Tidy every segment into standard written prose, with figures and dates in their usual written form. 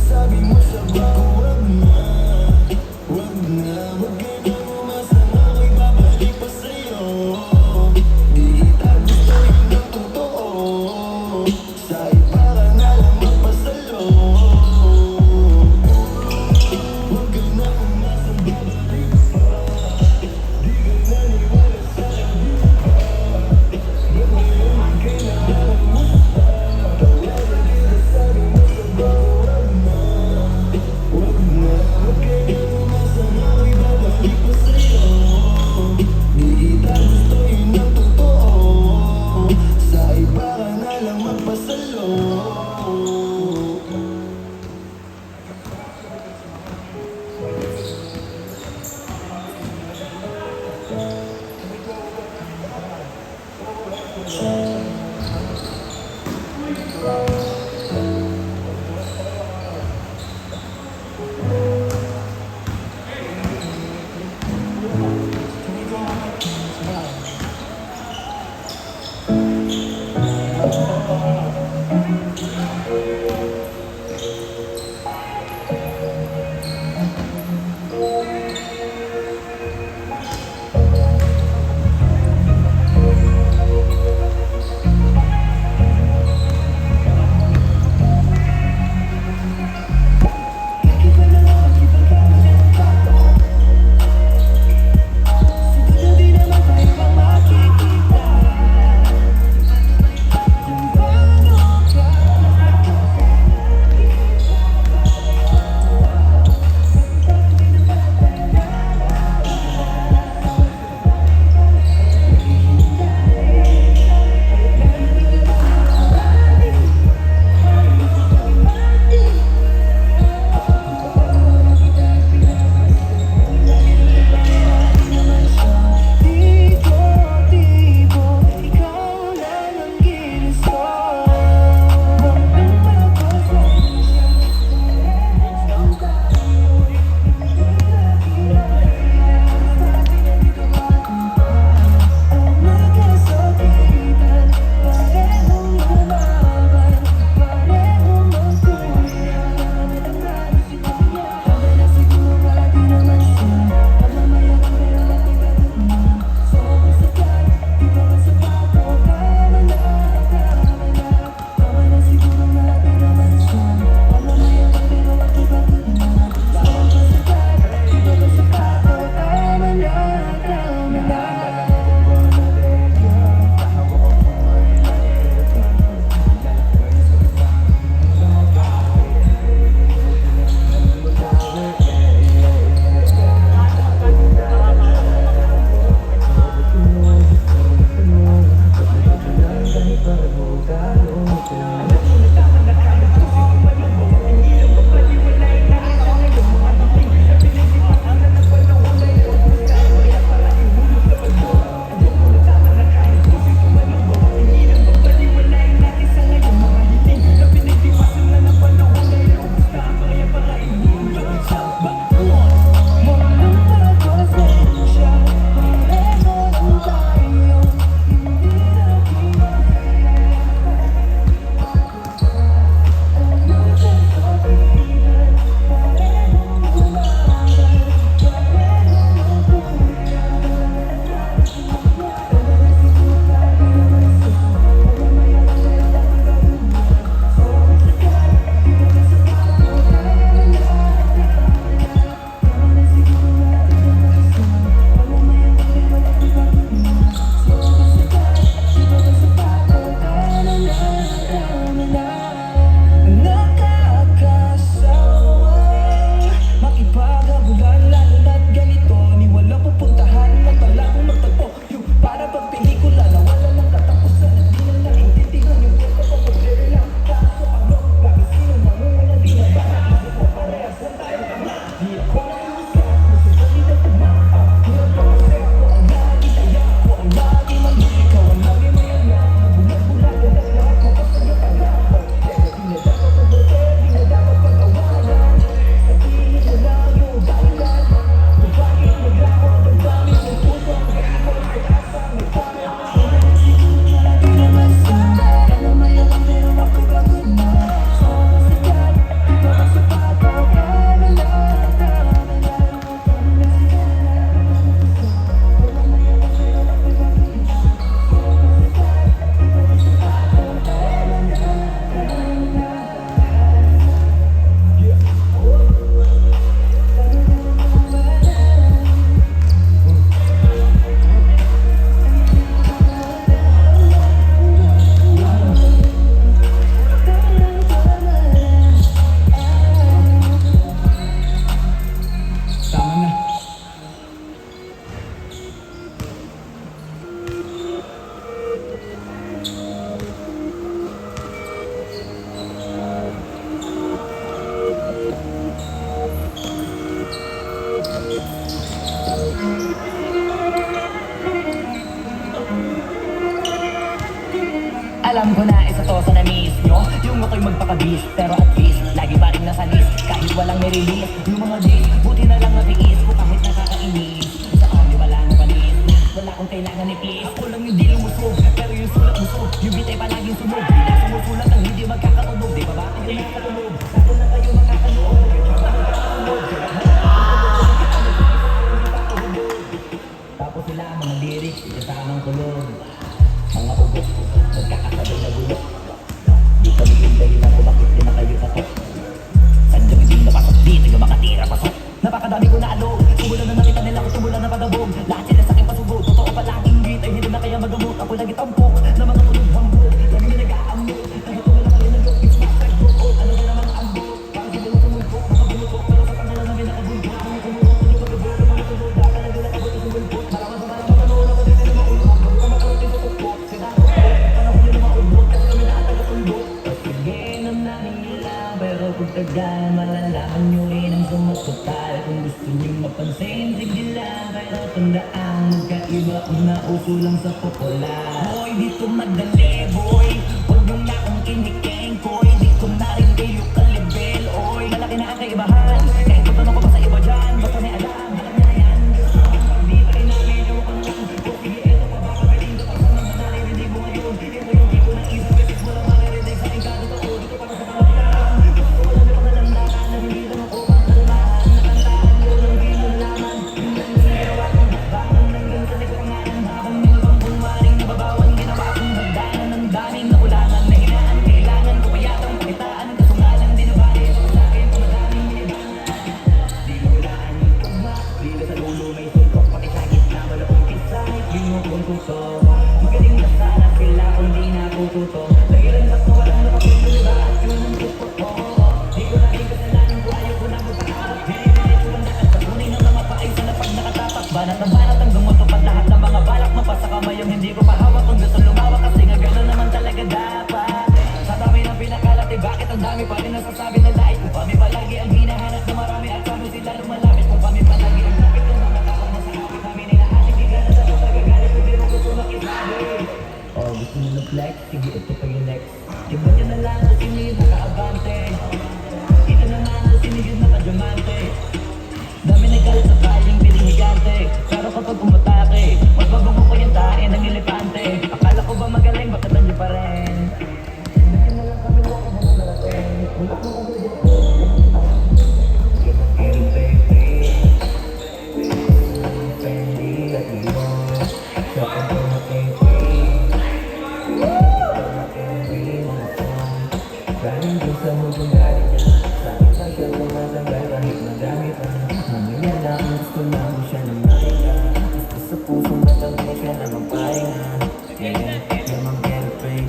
Sabi mo sa walang nirelease. Yung mga days, buti na lang natiis ko kahit nakakainis. Sa amin wala na panis, wala akong kailangan ni please. Ako lang yung di lumusog, pero yung sulat musog. Yung bitay palaging sunog, bila sumusulat ang hindi magkakatunog. Di ba ba kayo nakakatunog? Saan na kayo makakanood? Tapos sila mga lyrics, ikasamang kulog. Mga ugot, nagkakasabay na gulo. Di kami yung dahilan ko bakit di na kayo tatok. Sadyang hindi napasok, di tayo makatira pasok. Napakadami ko na alog, sumulan na nakita nila ko, sumulan na padabog. Lahat sila sa akin pasubog, totoo pa lang ingit. Ay hindi na kaya magamot, ako lagi tampok na mga tulog hambog. Lagi nyo nag-aamok, nagatuloy na kayo ng-look. It's my side, ano ba naman ang ambok? Parang sila na tumulpok, mga bumutok. Pero sa pangalan namin nakabulpok, mga tumulok, tulog pag-abot, mga tulog, daka na nila kabot, tumulpok. Marama sa marama, manoon ako din na maulpok. Bago ka makarating sa tukpok, sinako ko, panahon nyo na maulpok. Kasi kami na taga-tulbok. Sige na namin nila, pero kung tagal, malalaman nyo rin ang sumutotal. Kung gusto nyo mapansin, sige lang, pero tandaan, magkaiba kung nauso lang sa popular. Boy, dito madali, boy, huwag nyo na akong kinikengkoy. Di ko na rin kayo kalibel, oy, malaki na ang kaibahan. Kahit kung tanong ko pa sa iba dyan, basta may alam, alam na yan. Di pa rin namin yung ang lang. O sige, eto pa ba, kapiling ko pa sa mga naririnig mo ngayon. Ito yung tipo ng isip, beses mo lang maririnig sa aking katotoo. Dito para sa pangalaman, gusto ko lang yung pangalandakan na hindi lang ako pangkalmahan. Nakantaan ko lang di mo laman, yung nangyaywa kong bakang nanggang sa nagpangalan. Habang nilabang bumaring nababawan, ginawa kong hagdanan ng daming naulangan. Nahinaan, kailangan ko pa yatang pakitaan. Kaso nga lang di nabali ako sa akin, pamadaming nilibangan. Di mo hulaan yung tugma, dito sa lulo may sultok. Pati sa gitna malapong kisahit, di mo kong tuto. Magaling na sana sila kung di nakututo. Nagilan ba't na walang napapilo, diba? At yun ang tukot ko. Di ko naging kasalanan ko, ayaw ko na magpakakot. Binibilit ko ang lakas, patunay ng mga paay sa lapag nakatapak. Banat na banat hanggang matupad lahat ng mga balak. Mapasa kamay ang hindi ko pahawak. Kung gusto lumawak kasi nga gano'n naman talaga dapat. Sa dami ng pinakalat, eh bakit ang dami pa rin nasasabi na lait? Kung kami palagi ang hinahanap na marami at kami sila lumalapit. Kung kami palagi ang lapit ng mga tao na sa kapit namin ay naatik. Di ka na sa tagagalit, hindi mo gusto makisabi. Oh, gusto nyo na flex? Sige, ito pa yung next. Tignan nyo na lang kung sinigid na kaabante. Ito naman kung sinigid na kadyamante. Dami nagkalit sa kayang piling higante. Pero kapag umatake, mas mabago ko yung tae ng elepante. Akala ko ba magaling, bakit nandiyo pa rin? Tignan na lang kami wala ka na narating. Wala kang ulit. Fendi at Leon, sa pagkakas na galing din sa mundo galing niya. Sa isang siya tumatanggal kahit madami pa. Mamaya lang gusto lang ko siya na makita. Gusto sa puso matanggal siya na magpahinga. Yeah, you're my girlfriend.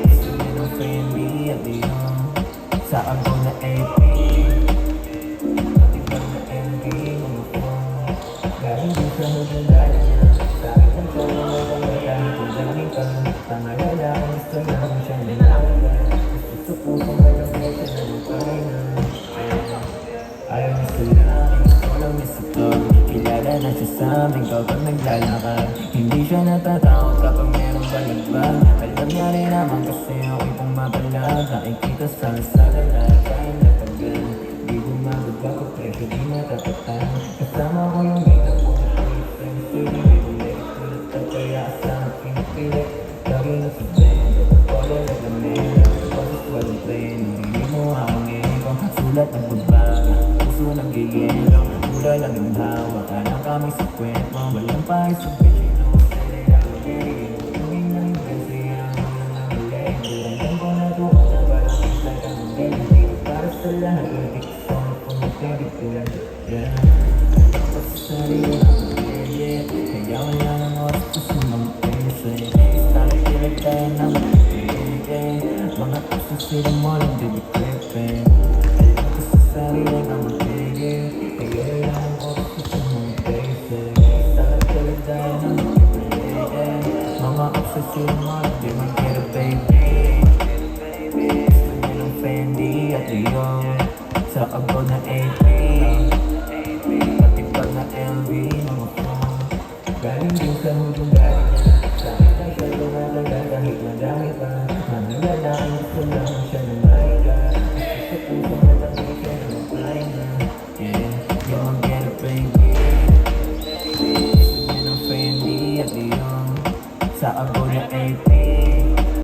Gusto niya ng Fendi at Leon. Sa ako na AP. Matibang na MD, mga phone. Galing din sa mundo galing niya. Sa isang siya tumatanggal kahit madami pa. Pangalala kung gusto lang siya na nakita. Gusto sa puso matanggal siya na magpahinga. Ayaw na sila, gusto lang miss ito. Kilala na siya sa amin kapag naglalakad. Hindi siya natatakot kapag merong balagbag. Alam niya rin naman kasi ako'y pumapalag. Nakikita sa lasada lahat tayo natagal. Di gumagawa ko pero di natatatan. Kasama ko yung gita ko na boyfriend. Sili may ulit, tulad ka kaya sa aking pilit. Lagi na sa band, polo na lamin. Pagkas walang train, hindi mo hangin. Sulat ng budbag, puso ng gigilo. Mura lang yung hawak, alam kami sa kwento. Walang pahay sa bigino, sila na ulit. Tuming na yung kasi ang mga nangulit. Durang ko na to, na parang kita ka ng galing. Para sa lahat, hindi ko sa mga pumipigit ko. Yeah, tapos sa sarili ako legit. Kaya wala ng oras ko sa mga pese. Start kilig tayo ng mga pigit. Mga puso sila mo lang dibikipin. Sarili ka magpigil. Tigil lang ang oras ko sa mga basic. Start kilig tayo ng mga pigil. Mga obsession mo di magkira baby. Gusto niya ng Fendi at Leon. Sa abroad na AP. Patibag na LV, mga phone. Galing din sa